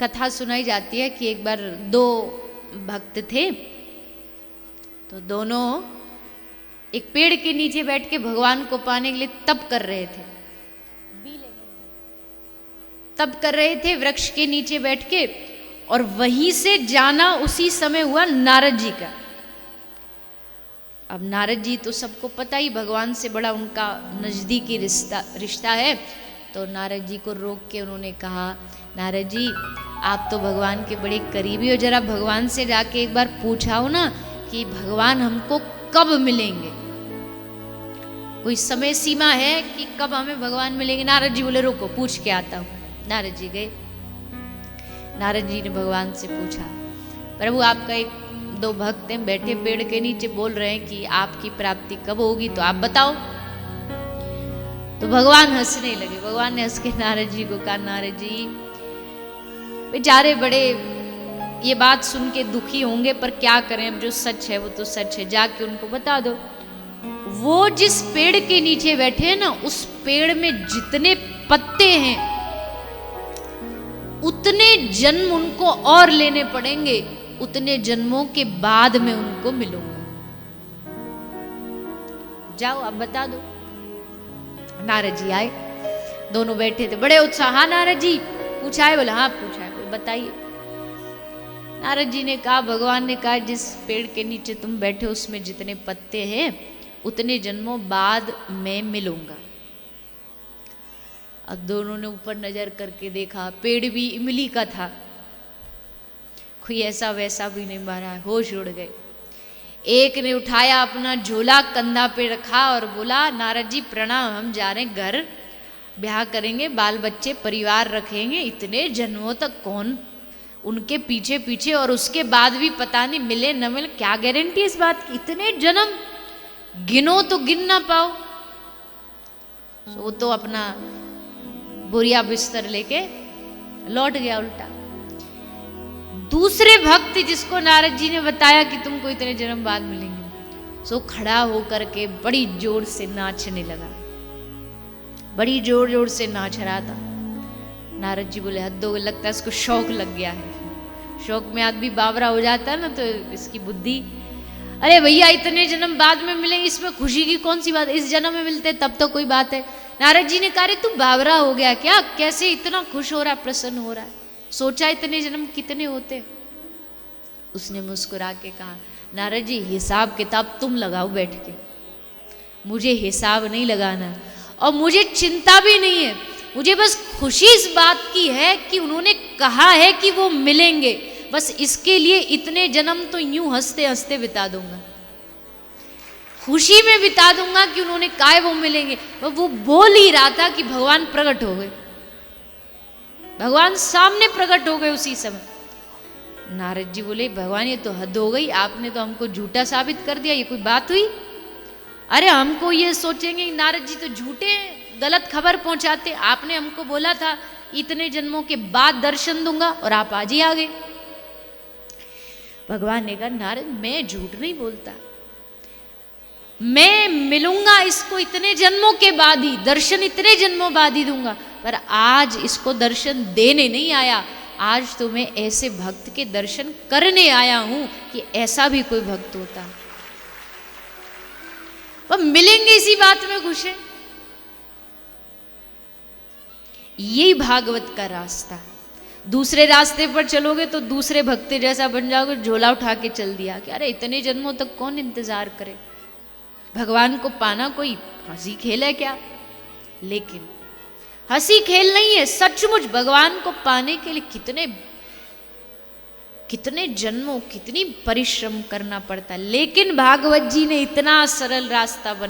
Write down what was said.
कथा सुनाई जाती है कि एक बार दो भक्त थे, तो दोनों एक पेड़ के नीचे बैठ के भगवान को पाने के लिए तप कर रहे थे। तप कर रहे थे वृक्ष के नीचे बैठ के, और वहीं से जाना उसी समय हुआ नारद जी का। अब नारद जी तो सबको पता ही, भगवान से बड़ा उनका नजदीकी रिश्ता है। तो नारद जी को रोक के उन्होंने कहा, नारद जी आप तो भगवान के बड़े करीबी हो, जरा भगवान से जाके एक बार पूछाओ ना कि भगवान हमको कब मिलेंगे, कोई समय सीमा है कि कब हमें भगवान मिलेंगे। नारद जी बोले रुको पूछ के आता हूँ। नारद जी गए, नारद जी ने भगवान से पूछा, प्रभु आपका एक दो भक्त हैं बैठे पेड़ के नीचे, बोल रहे हैं कि आपकी प्राप्ति कब होगी, तो आप बताओ। तो भगवान हंसने लगे। भगवान ने हंस के नारद जी को कहा, नारद जी बेचारे बड़े ये बात सुन के दुखी होंगे, पर क्या करें, अब जो सच है वो तो सच है, जाके उनको बता दो। वो जिस पेड़ के नीचे बैठे हैं ना, उस पेड़ में जितने पत्ते हैं उतने जन्म उनको और लेने पड़ेंगे, उतने जन्मों के बाद में उनको मिलूंगा, जाओ आप बता दो। नारद जी आए, दोनों बैठे थे बड़े उत्साह। हाँ नारद जी पूछा है? बोले हाँ पूछा है, बोले बताइए। नारद जी ने कहा, भगवान ने कहा जिस पेड़ के नीचे तुम बैठे हो उसमें जितने पत्ते हैं उतने जन्मों बाद मैं मिलूंगा। अब दोनों ने ऊपर नजर करके देखा, पेड़ भी इमली का था, कोई ऐसा वैसा भी नहीं मारा, होश उड़ गए। एक ने उठाया अपना झोला कंधा पे रखा और बोला, नारद जी प्रणाम, हम जा रहे हैं घर, ब्याह करेंगे, बाल बच्चे परिवार रखेंगे, इतने जन्मों तक कौन उनके पीछे पीछे, और उसके बाद भी पता नहीं मिले न मिले, क्या गारंटी इस बात की, इतने जन्म गिनो तो गिन ना पाओ। वो तो अपना बोरिया बिस्तर लेके लौट गया उल्टा। दूसरे भक्त जिसको नारद जी ने बताया कि तुमको इतने जन्म बाद मिलेंगे, सो खड़ा होकर के बड़ी जोर से नाचने लगा, बड़ी जोर जोर से नाच रहा था। नारद जी बोले हद हो गई, लगता है इसको शौक लग गया है। शौक में आदमी बावरा हो जाता है ना, तो इसकी बुद्धि, अरे भैया इतने जन्म बाद में मिलेंगे, इसमें खुशी की कौन सी बात है, इस जन्म में मिलते तब तो कोई बात है। नारद जी ने कहा, तू बावरा हो गया क्या, कैसे इतना खुश हो रहा, प्रसन्न हो रहा है, सोचा इतने जन्म कितने होते। उसने मुस्कुरा के कहा, नारद जी हिसाब किताब तुम लगाओ बैठ के, मुझे हिसाब नहीं लगाना और मुझे चिंता भी नहीं है, मुझे बस खुशी इस बात की है कि उन्होंने कहा है कि वो मिलेंगे, बस इसके लिए इतने जन्म तो यूं हंसते हंसते बिता दूंगा, खुशी में बिता दूंगा कि उन्होंने कहा है वो मिलेंगे। वो बोल ही रहा था कि भगवान प्रकट हो गए, भगवान सामने प्रकट हो गए उसी समय। नारद जी बोले, भगवान ये तो हद हो गई, आपने तो हमको झूठा साबित कर दिया, ये कोई बात हुई? अरे हमको ये सोचेंगे नारद जी तो झूठे हैं, गलत खबर पहुंचाते, आपने हमको बोला था इतने जन्मों के बाद दर्शन दूंगा और आप आज ही आ गए। भगवान ने कहा, नारद मैं झूठ नहीं बोलता, मैं मिलूंगा इसको इतने जन्मों के बाद ही, दर्शन इतने जन्मों बाद ही दूंगा, पर आज इसको दर्शन देने नहीं आया, आज तो मैं ऐसे भक्त के दर्शन करने आया हूं कि ऐसा भी कोई भक्त होता, वह मिलेंगे इसी बात में खुश है। यही भागवत का रास्ता। दूसरे रास्ते पर चलोगे तो दूसरे भक्त जैसा बन जाओगे, झोला उठा के चल दिया कि अरे इतने जन्मों तक कौन इंतजार करे, भगवान को पाना कोई हंसी खेल है क्या? लेकिन हंसी खेल नहीं है, सचमुच भगवान को पाने के लिए कितने कितने जन्मों, कितनी परिश्रम करना पड़ता है। लेकिन भागवत जी ने इतना सरल रास्ता बना